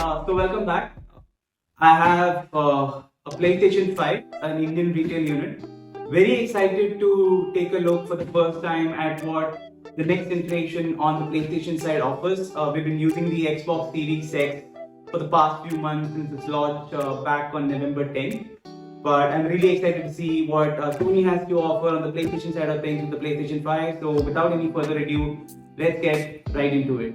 So welcome back. I have a PlayStation 5, an Indian retail unit. Very excited to take a look for the first time at what the next generation on the PlayStation side offers. We've been using the Xbox Series X for the past few months since its launch back on November 10th. But I'm really excited to see what Sony has to offer on the PlayStation side of things with the PlayStation 5. So without any further ado, let's get right into it.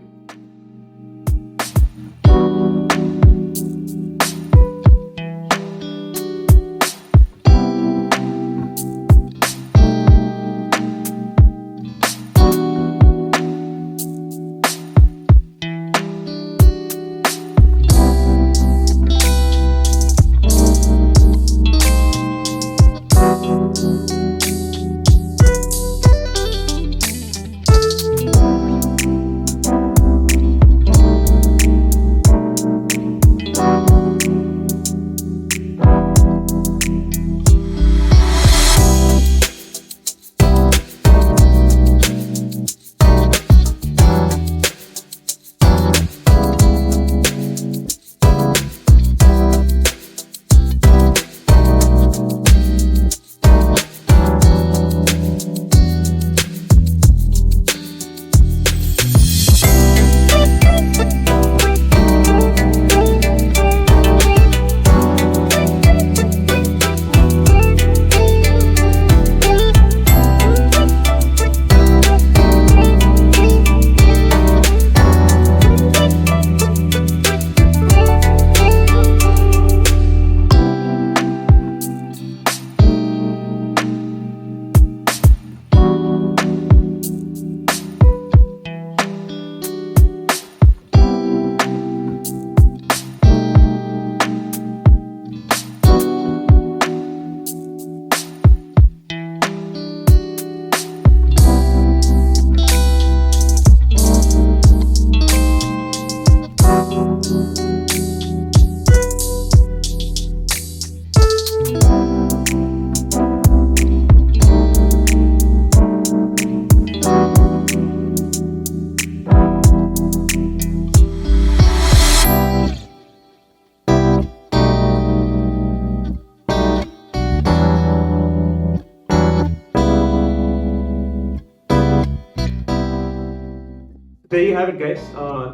There you have it, guys.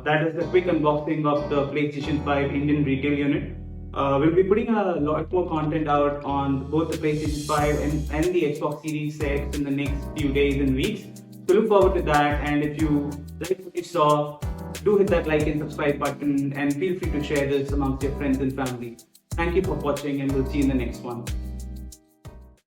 That is the quick unboxing of the PlayStation 5 Indian retail unit. We'll be putting a lot more content out on both the PlayStation 5 and the Xbox Series X in the next few days and weeks. So look forward to that. And if you like what you saw, do hit that like and subscribe button and feel free to share this amongst your friends and family. Thank you for watching, and we'll see you in the next one.